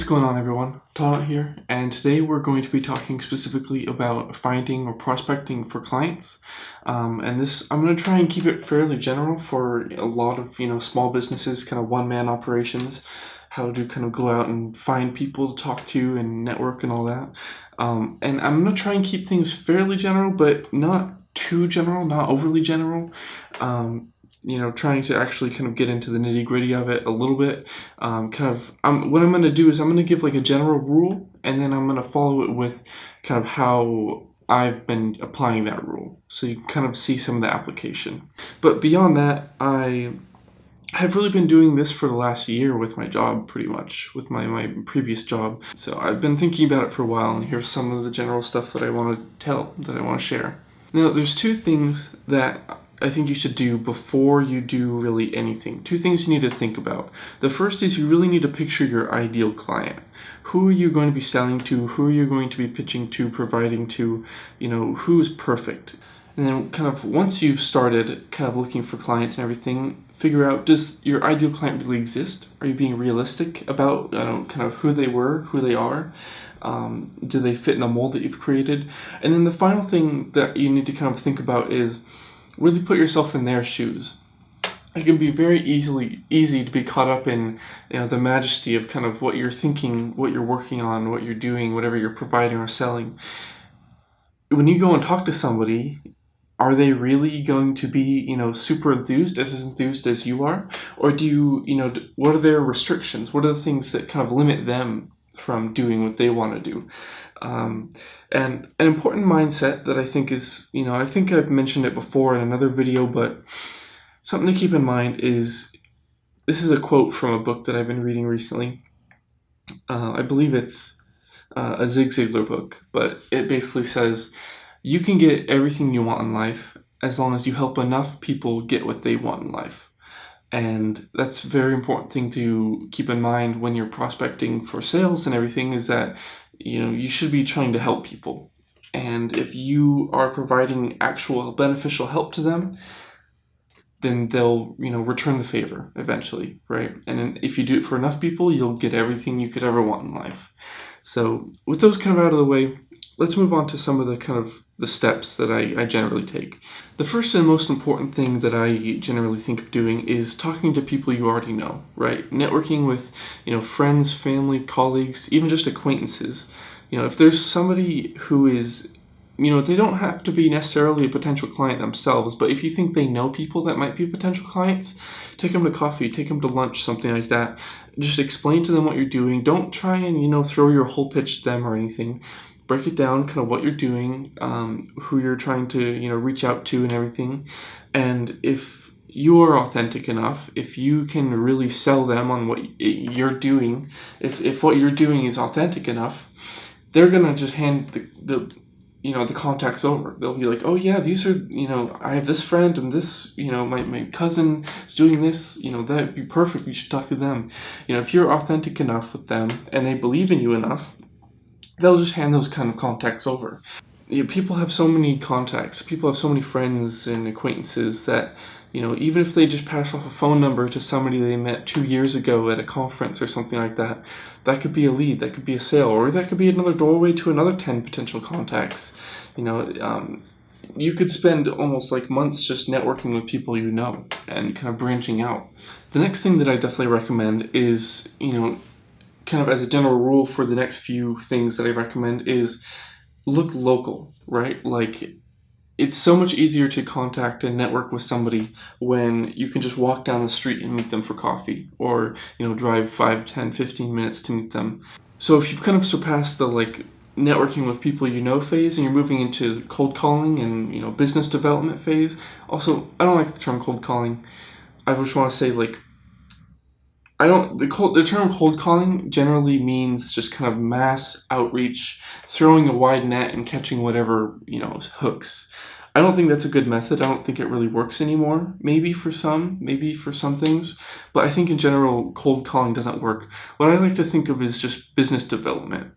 going on, everyone? Tonat here, and today we're going to be talking specifically about finding or prospecting for clients. I'm going to try and keep it fairly general for a lot of small businesses, kind of one-man operations, how to kind of go out and find people to talk to and network and all that. And I'm going to try and keep things fairly general, but not too general, not overly general. Trying to actually kind of get into the nitty-gritty of it a little bit. What I'm going to do is I'm going to give like a general rule, and then I'm going to follow it with kind of how I've been applying that rule, so you can kind of see some of the application. But beyond that, I have really been doing this for the last year with my job, pretty much, with my previous job. So I've been thinking about it for a while, and here's some of the general stuff that I want to share. Now, there's two things that I think you should do before you do really anything. Two things you need to think about. The first is you really need to picture your ideal client. Who are you going to be selling to? Who are you going to be pitching to, providing to? Who is perfect? And then kind of once you've started kind of looking for clients and everything, figure out, does your ideal client really exist? Are you being realistic about kind of who they were, who they are? Do they fit in the mold that you've created? And then the final thing that you need to kind of think about is really put yourself in their shoes. It can be very easy to be caught up in the majesty of kind of what you're thinking, what you're working on, what you're doing, whatever you're providing or selling. When you go and talk to somebody, are they really going to be super enthused as you are? Or do you what are their restrictions? What are the things that kind of limit them from doing what they want to do? And an important mindset that I think is, I think I've mentioned it before in another video, but something to keep in mind is, this is a quote from a book that I've been reading recently. I believe it's a Zig Ziglar book, but it basically says, you can get everything you want in life as long as you help enough people get what they want in life. And that's a very important thing to keep in mind when you're prospecting for sales and everything, is that you should be trying to help people. And if you are providing actual beneficial help to them, then they'll return the favor eventually, right? And if you do it for enough people, you'll get everything you could ever want in life. So with those kind of out of the way, let's move on to some of the kind of the steps that I generally take. The first and most important thing that I generally think of doing is talking to people you already know, right? Networking with, friends, family, colleagues, even just acquaintances. If there's somebody who is, they don't have to be necessarily a potential client themselves, but if you think they know people that might be potential clients, take them to coffee, take them to lunch, something like that. Just explain to them what you're doing. Don't try and, throw your whole pitch to them or anything. Break it down, kind of what you're doing, who you're trying to, reach out to and everything. And if you are authentic enough, if you can really sell them on what you're doing, if what you're doing is authentic enough, they're going to just hand the contacts over. They'll be like, oh yeah, these are, I have this friend and this, my cousin is doing this, that'd be perfect. You should talk to them. If you're authentic enough with them and they believe in you enough, they'll just hand those kind of contacts over. People have so many contacts. People have so many friends and acquaintances that, even if they just pass off a phone number to somebody they met 2 years ago at a conference or something like that, that could be a lead, that could be a sale, or that could be another doorway to another 10 potential contacts. You could spend almost like months just networking with people and kind of branching out. The next thing that I definitely recommend is, kind of as a general rule for the next few things that I recommend, is look local, right? Like, it's so much easier to contact and network with somebody when you can just walk down the street and meet them for coffee, or drive 5, 10, 15 minutes to meet them. So if you've kind of surpassed the networking with people phase, and you're moving into cold calling and business development phase. Also, I don't like the term cold calling. I just want to say the term cold calling generally means just kind of mass outreach, throwing a wide net and catching whatever, hooks. I don't think that's a good method. I don't think it really works anymore. Maybe for some things, but I think in general, cold calling doesn't work. What I like to think of is just business development.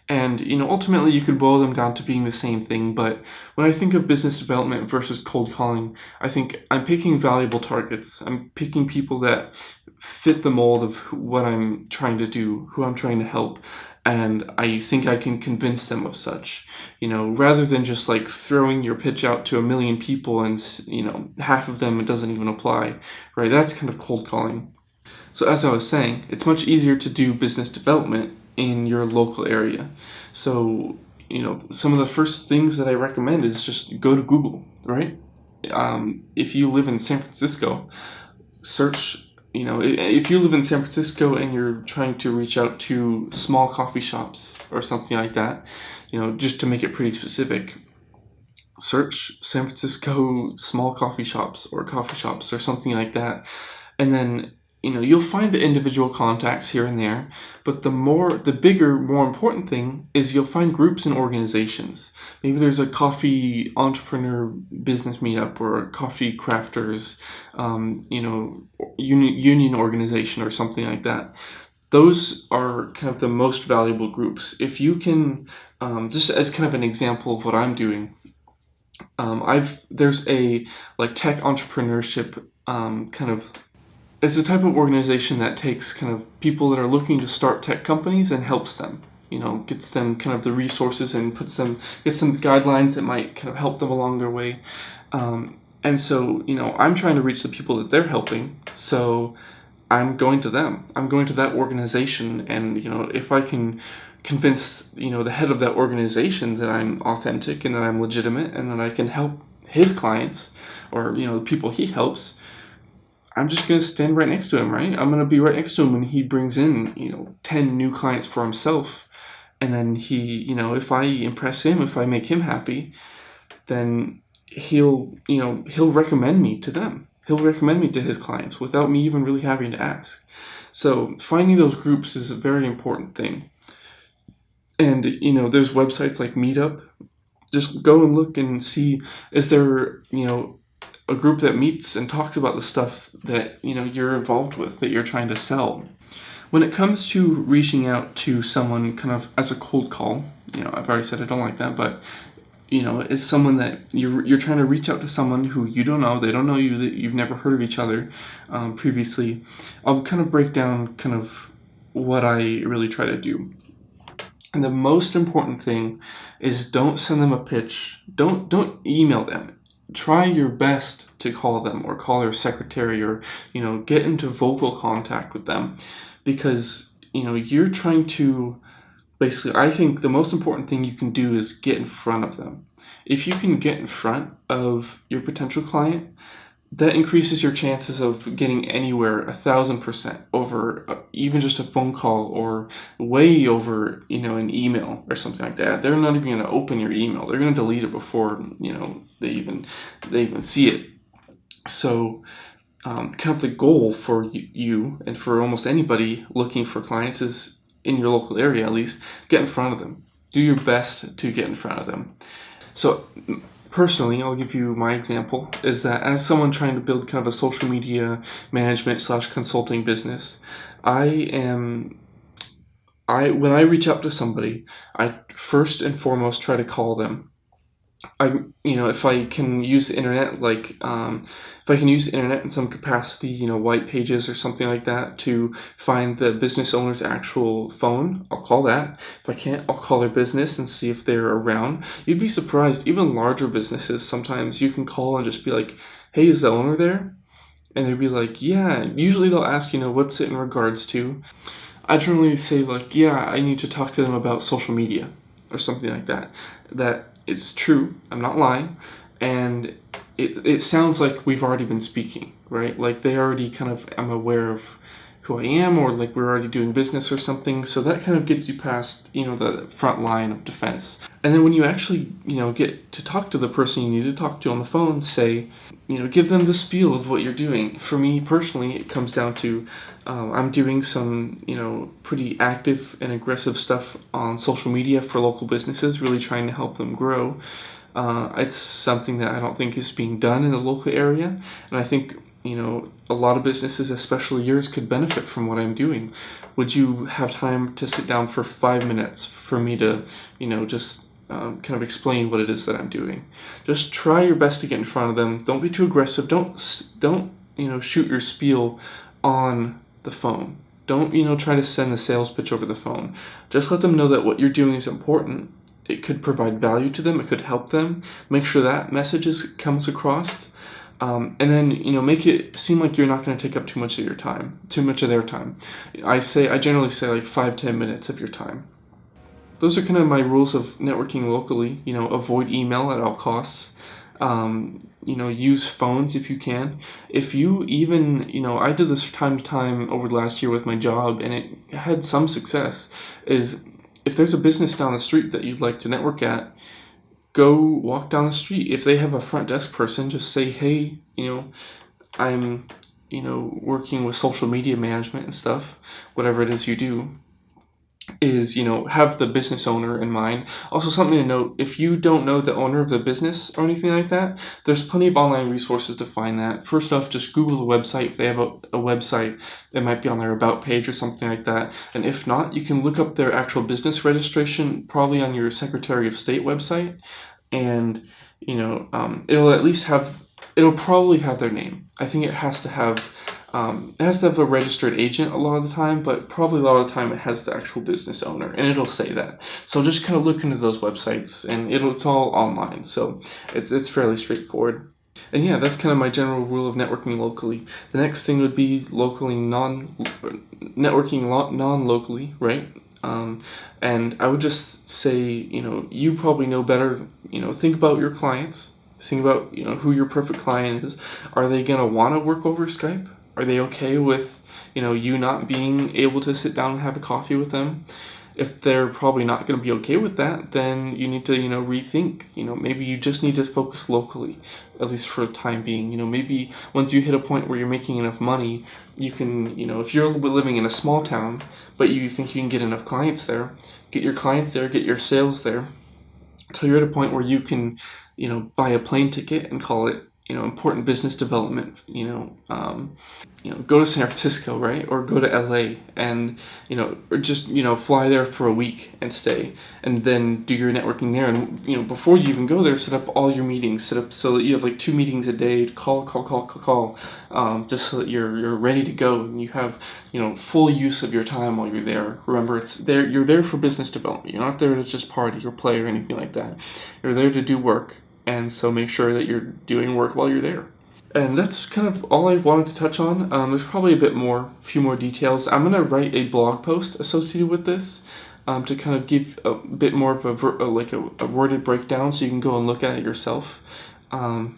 And, ultimately you could boil them down to being the same thing. But when I think of business development versus cold calling, I think I'm picking valuable targets. I'm picking people that fit the mold of what I'm trying to do, who I'm trying to help, and I think I can convince them of such. Rather than just like throwing your pitch out to a million people and half of them it doesn't even apply, right? That's kind of cold calling. So as I was saying, it's much easier to do business development in your local area. So, some of the first things that I recommend is just go to Google, right? If you live in San Francisco, search, if you live in San Francisco and you're trying to reach out to small coffee shops or something like that, just to make it pretty specific, search San Francisco small coffee shops or something like that. And then you'll find the individual contacts here and there, but the bigger, more important thing is you'll find groups and organizations. Maybe there's a coffee entrepreneur business meetup or a coffee crafters, union organization or something like that. Those are kind of the most valuable groups. If you can, just as kind of an example of what I'm doing, there's a like tech entrepreneurship kind of. It's a type of organization that takes kind of people that are looking to start tech companies and helps them. Gets them kind of the resources and gets them the guidelines that might kind of help them along their way. And so, I'm trying to reach the people that they're helping. So I'm going to them. I'm going to that organization, and if I can convince the head of that organization that I'm authentic and that I'm legitimate and that I can help his clients or the people he helps, I'm just going to stand right next to him, right? I'm going to be right next to him when he brings in 10 new clients for himself. And then he, if I impress him, if I make him happy, then he'll recommend me to them. He'll recommend me to his clients without me even really having to ask. So finding those groups is a very important thing. And, there's websites like Meetup. Just go and look and see, is there, a group that meets and talks about the stuff that you're involved with, that you're trying to sell. When it comes to reaching out to someone kind of as a cold call, I've already said I don't like that, but is someone that you're trying to reach out to someone who you don't know, they don't know you, that you've never heard of each other previously. I'll kind of break down kind of what I really try to do. And the most important thing is don't send them a pitch. Don't email them. Try your best to call them or call their secretary or, get into vocal contact with them, because, you're trying to basically, I think the most important thing you can do is get in front of them. If you can get in front of your potential client, that increases your chances of getting anywhere 1,000% over even just a phone call or way over, an email or something like that. They're not even going to open your email. They're going to delete it before, they even see it. So kind of the goal for you and for almost anybody looking for clients is, in your local area at least, get in front of them. Do your best to get in front of them. So personally, I'll give you my example, is that as someone trying to build kind of a social media management / consulting business, when I reach out to somebody, I first and foremost try to call them. If I can use the internet, if I can use the internet in some capacity, white pages or something like that, to find the business owner's actual phone, I'll call that. If I can't, I'll call their business and see if they're around. You'd be surprised, even larger businesses, sometimes you can call and just be like, hey, is the owner there? And they'd be like, yeah. Usually they'll ask, what's it in regards to? I generally say yeah, I need to talk to them about social media or something like that. That it's true, I'm not lying, and it sounds like we've already been speaking, right? Like they already kind of am aware of who I am, or like we're already doing business or something. So that kind of gets you past, the front line of defense. And then when you actually, get to talk to the person you need to talk to on the phone, say, give them the spiel of what you're doing. For me personally, it comes down to, I'm doing some, pretty active and aggressive stuff on social media for local businesses, really trying to help them grow. It's something that I don't think is being done in the local area. And I think, a lot of businesses, especially yours, could benefit from what I'm doing. Would you have time to sit down for 5 minutes for me to, just kind of explain what it is that I'm doing? Just try your best to get in front of them. Don't be too aggressive. Don't shoot your spiel on the phone. Don't, try to send a sales pitch over the phone. Just let them know that what you're doing is important. It could provide value to them. It could help them. Make sure that message comes across. And then, make it seem like you're not going to take up too much of their time. I generally say like 5-10 minutes of your time. Those are kind of my rules of networking locally. Avoid email at all costs. Use phones if you can. If you even, I did this time to time over the last year with my job, and it had some success, is if there's a business down the street that you'd like to network at, go walk down the street. If they have a front desk person, just say, hey, I'm, working with social media management and stuff, whatever it is you do, is, have the business owner in mind. Also, something to note, if you don't know the owner of the business or anything like that, there's plenty of online resources to find that. First off, just Google the website. If they have a website, it might be on their About page or something like that. And if not, you can look up their actual business registration, probably on your Secretary of State website. And, it'll probably have their name. I think it has to have a registered agent a lot of the time, but probably a lot of the time it has the actual business owner, and it'll say that. So just kind of look into those websites, and it's all online, so it's fairly straightforward. And yeah, that's kind of my general rule of networking locally. The next thing would be networking non-locally, right? And I would just say, you probably know better. Think about your clients. Think about, who your perfect client is. Are they going to want to work over Skype? Are they okay with, you not being able to sit down and have a coffee with them? If they're probably not going to be okay with that, then you need to, rethink. Maybe you just need to focus locally, at least for the time being. Maybe once you hit a point where you're making enough money, you can, if you're living in a small town, but you think you can get enough clients there, get your clients there, get your sales there, until you're at a point where you can, buy a plane ticket and call it, important business development, go to San Francisco, right? Or go to LA and, or just, fly there for a week and stay, and then do your networking there. And, before you even go there, set up all your meetings, set up so that you have like 2 meetings a day, call, just so that you're ready to go and you have, full use of your time while you're there. Remember, you're there for business development. You're not there to just party or play or anything like that. You're there to do work. And so make sure that you're doing work while you're there. And that's kind of all I wanted to touch on. There's probably a few more details. I'm going to write a blog post associated with this to kind of give a bit more of a worded breakdown so you can go and look at it yourself. And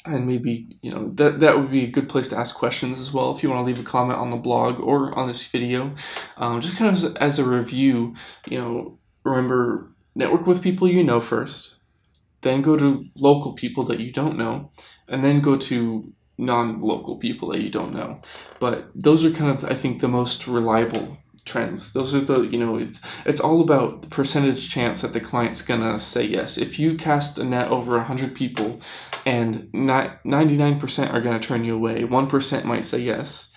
maybe, that would be a good place to ask questions as well if you want to leave a comment on the blog or on this video. Just kind of as a review, remember, network with people you know first. Then go to local people that you don't know, and then go to non-local people that you don't know. But those are kind of, I think, the most reliable trends. Those are the, it's all about the percentage chance that the client's gonna say yes. If you cast a net over 100 people and 99% are gonna turn you away, 1% might say yes,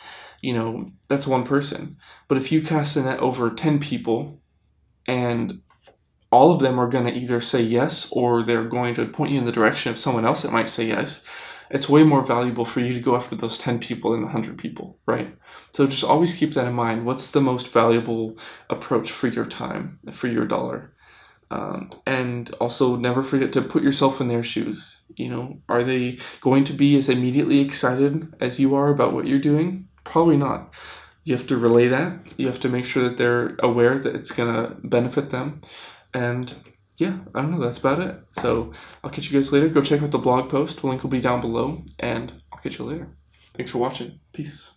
that's one person. But if you cast a net over 10 people and all of them are going to either say yes, or they're going to point you in the direction of someone else that might say yes, it's way more valuable for you to go after those 10 people than the 100 people, right? So just always keep that in mind. What's the most valuable approach for your time, for your dollar? And also never forget to put yourself in their shoes. Are they going to be as immediately excited as you are about what you're doing? Probably not. You have to relay that. You have to make sure that they're aware that it's going to benefit them. And yeah, I don't know, that's about it. So I'll catch you guys later. Go check out the blog post. The link will be down below, and I'll catch you later. Thanks for watching. Peace.